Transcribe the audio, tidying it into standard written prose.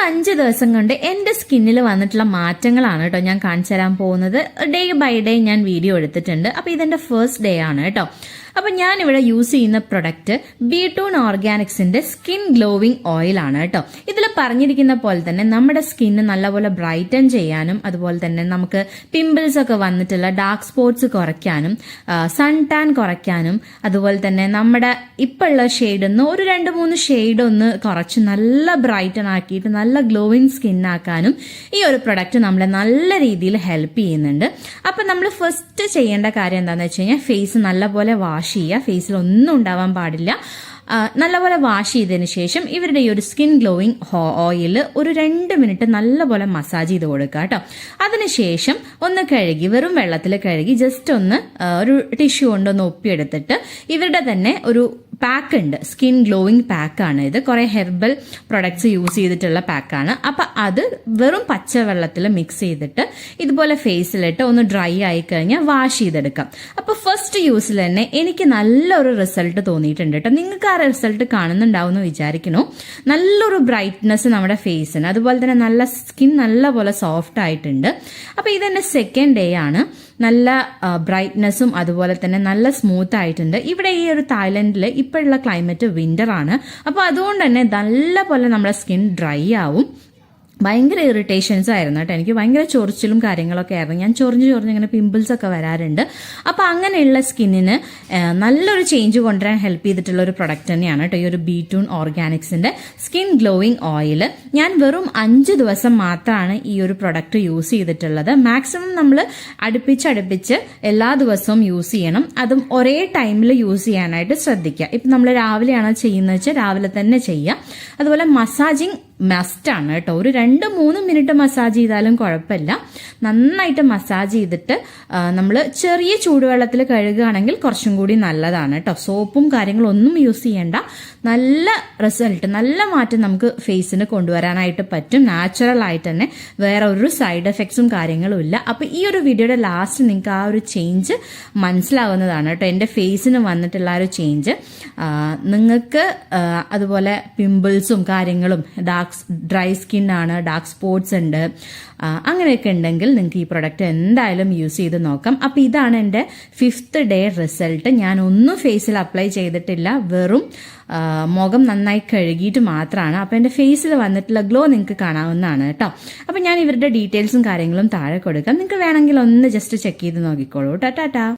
5 ദിവസം കൊണ്ട് എൻ്റെ സ്കിന്നിൽ വന്നിട്ടുള്ള മാറ്റങ്ങളാണ് കേട്ടോ ഞാൻ കാണിച്ചു തരാൻ പോകുന്നത്. ഡേ ബൈ ഡേ ഞാൻ വീഡിയോ എടുത്തിട്ടുണ്ട്. അപ്പോൾ ഇതെൻ്റെ ഫസ്റ്റ് ഡേ ആണ് കേട്ടോ. അപ്പം ഞാനിവിടെ യൂസ് ചെയ്യുന്ന പ്രൊഡക്റ്റ് ബീറ്റൂൺ ഓർഗാനിക്സിന്റെ സ്കിൻ ഗ്ലോവിംഗ് ഓയിൽ ആണ് കേട്ടോ. ഇതിൽ പറഞ്ഞിരിക്കുന്ന പോലെ തന്നെ നമ്മുടെ സ്കിന്ന് നല്ലപോലെ ബ്രൈറ്റൻ ചെയ്യാനും അതുപോലെ തന്നെ നമുക്ക് പിമ്പിൾസ് ഒക്കെ വന്നിട്ടുള്ള ഡാർക്ക് സ്പോട്ട്സ് കുറയ്ക്കാനും സൺ ടാൻ കുറയ്ക്കാനും അതുപോലെ തന്നെ നമ്മുടെ ഇപ്പോഴുള്ള ഷെയ്ഡ് ഒന്ന് ഒരു 2-3 ഷെയ്ഡ് ഒന്ന് കുറച്ച് നല്ല ബ്രൈറ്റൻ ആക്കിയിട്ട് നല്ല ഗ്ലോവിംഗ് സ്കിൻ ആക്കാനും ഈ ഒരു പ്രൊഡക്റ്റ് നമ്മളെ നല്ല രീതിയിൽ ഹെൽപ്പ് ചെയ്യുന്നുണ്ട്. അപ്പം നമ്മൾ ഫസ്റ്റ് ചെയ്യേണ്ട കാര്യം എന്താണെന്ന് വെച്ച് കഴിഞ്ഞാൽ ഫേസ് നല്ലപോലെ വാഷ് ചെയ്യുക. ഫേസിൽ ഒന്നും ഉണ്ടാവാൻ പാടില്ല. നല്ലപോലെ വാഷ് ചെയ്തതിന് ശേഷം ഇവരുടെ ഈ ഒരു സ്കിൻ ഗ്ലോയിങ് ഓയിൽ ഒരു 2 മിനിറ്റ് നല്ലപോലെ മസാജ് ചെയ്ത് കൊടുക്കുക കേട്ടോ. അതിനുശേഷം ഒന്ന് കഴുകി വെറും വെള്ളത്തിൽ കഴുകി ജസ്റ്റ് ഒന്ന് ഒരു ടിഷ്യൂ കൊണ്ടൊന്ന് ഒപ്പിയെടുത്തിട്ട് ഇവരുടെ തന്നെ ഒരു പാക്ക് ഉണ്ട്, സ്കിൻ ഗ്ലോയിങ് പാക്കാണ് ഇത്. കുറെ ഹെർബൽ പ്രൊഡക്ട്സ് യൂസ് ചെയ്തിട്ടുള്ള പാക്കാണ്. അപ്പം അത് വെറും പച്ചവെള്ളത്തിൽ മിക്സ് ചെയ്തിട്ട് ഇതുപോലെ ഫേസിലിട്ട് ഒന്ന് ഡ്രൈ ആയി കഴിഞ്ഞാൽ വാഷ് ചെയ്തെടുക്കാം. അപ്പോൾ ഫസ്റ്റ് യൂസിൽ തന്നെ എനിക്ക് നല്ലൊരു റിസൾട്ട് തോന്നിയിട്ടുണ്ട് കേട്ടോ. നിങ്ങൾക്ക് ആ റിസൾട്ട് കാണുന്നുണ്ടാവും എന്ന് വിചാരിക്കുന്നു. നല്ലൊരു ബ്രൈറ്റ്നെസ് നമ്മുടെ ഫേസിന്, അതുപോലെ തന്നെ നല്ല സ്കിൻ നല്ലപോലെ സോഫ്റ്റ് ആയിട്ടുണ്ട്. അപ്പോൾ ഇതെന്റെ സെക്കൻഡ് ഡേ ആണ്. നല്ല ബ്രൈറ്റ്നെസ്സും അതുപോലെ തന്നെ നല്ല സ്മൂത്ത് ആയിട്ടുണ്ട്. ഇവിടെ ഈ ഒരു തായ്ലൻഡിൽ ഇപ്പോഴുള്ള ക്ലൈമറ്റ് വിന്റർ ആണ്. അപ്പോൾ അതുകൊണ്ട് തന്നെ നല്ല പോലെ നമ്മുടെ സ്കിൻ ഡ്രൈ ആവും. ഭയങ്കര ഇറിറ്റേഷൻസ് ആയിരുന്നു കേട്ടോ. എനിക്ക് ഭയങ്കര ചൊറിച്ചിലും കാര്യങ്ങളൊക്കെ ആയിരുന്നു. ഞാൻ ചൊറിഞ്ഞ് ഇങ്ങനെ പിമ്പിൾസ് ഒക്കെ വരാറുണ്ട്. അപ്പോൾ അങ്ങനെയുള്ള സ്കിന്നിന് നല്ലൊരു ചേഞ്ച് കൊണ്ടുവരാൻ ഹെൽപ്പ് ചെയ്തിട്ടുള്ള ഒരു പ്രൊഡക്റ്റ് തന്നെയാണ് കേട്ടോ ഈ ഒരു ബീറ്റൂൺ ഓർഗാനിക്സിന്റെ സ്കിൻ ഗ്ലോയിങ് ഓയിൽ. ഞാൻ വെറും 5 ദിവസം മാത്രമാണ് ഈ ഒരു പ്രൊഡക്റ്റ് യൂസ് ചെയ്തിട്ടുള്ളത്. മാക്സിമം നമ്മൾ അടുപ്പിച്ച് എല്ലാ ദിവസവും യൂസ് ചെയ്യണം. അതും ഒരേ ടൈമിൽ യൂസ് ചെയ്യാനായിട്ട് ശ്രദ്ധിക്കുക. ഇപ്പം നമ്മൾ രാവിലെയാണ് ചെയ്യുന്നത് വെച്ചാൽ രാവിലെ തന്നെ ചെയ്യുക. അതുപോലെ മസാജിങ് മസ്റ്റാണ് കേട്ടോ. ഒരു 2-3 മിനിറ്റ് മസാജ് ചെയ്താലും കുഴപ്പമില്ല. നന്നായിട്ട് മസാജ് ചെയ്തിട്ട് നമ്മൾ ചെറിയ ചൂടുവെള്ളത്തിൽ കഴുകുകയാണെങ്കിൽ കുറച്ചും കൂടി നല്ലതാണ് കേട്ടോ. സോപ്പും കാര്യങ്ങളും ഒന്നും യൂസ് ചെയ്യേണ്ട. നല്ല റിസൾട്ട്, നല്ല മാറ്റം നമുക്ക് ഫേസിന് കൊണ്ടുവരാനായിട്ട് പറ്റും. നാച്ചുറൽ ആയിട്ട് തന്നെ, വേറെ ഒരു സൈഡ് എഫക്ട്സും കാര്യങ്ങളും ഇല്ല. അപ്പൊ ഈ ഒരു വീഡിയോയുടെ ലാസ്റ്റ് നിങ്ങൾക്ക് ആ ഒരു ചേഞ്ച് മനസ്സിലാവുന്നതാണ് കേട്ടോ. എൻ്റെ ഫേസിന് വന്നിട്ടുള്ള ആ ഒരു ചേഞ്ച്. നിങ്ങൾക്ക് അതുപോലെ പിമ്പിൾസും കാര്യങ്ങളും ഡ്രൈ സ്കിൻ ആണ്, ഡാർക്ക് സ്പോട്ട്സ് ഉണ്ട്, അങ്ങനെയൊക്കെ ഉണ്ടെങ്കിൽ നിങ്ങൾക്ക് ഈ പ്രൊഡക്റ്റ് എന്തായാലും യൂസ് ചെയ്ത് നോക്കാം. അപ്പോൾ ഇതാണ് എൻ്റെ 5th ഡേ റിസൾട്ട്. ഞാൻ ഒന്നും ഫേസിൽ അപ്ലൈ ചെയ്തിട്ടില്ല, വെറും മുഖം നന്നായി കഴുകിയിട്ട് മാത്രമാണ്. അപ്പോൾ എൻ്റെ ഫേസിൽ വന്നിട്ടുള്ള ഗ്ലോ നിങ്ങൾക്ക് കാണാവുന്നതാണ് കേട്ടോ. അപ്പോൾ ഞാൻ ഇവരുടെ ഡീറ്റെയിൽസും കാര്യങ്ങളും താഴെ കൊടുക്കാം. നിങ്ങൾക്ക് വേണമെങ്കിൽ ഒന്ന് ജസ്റ്റ് ചെക്ക് ചെയ്ത് നോക്കിക്കോളൂ. ടാറ്റാ.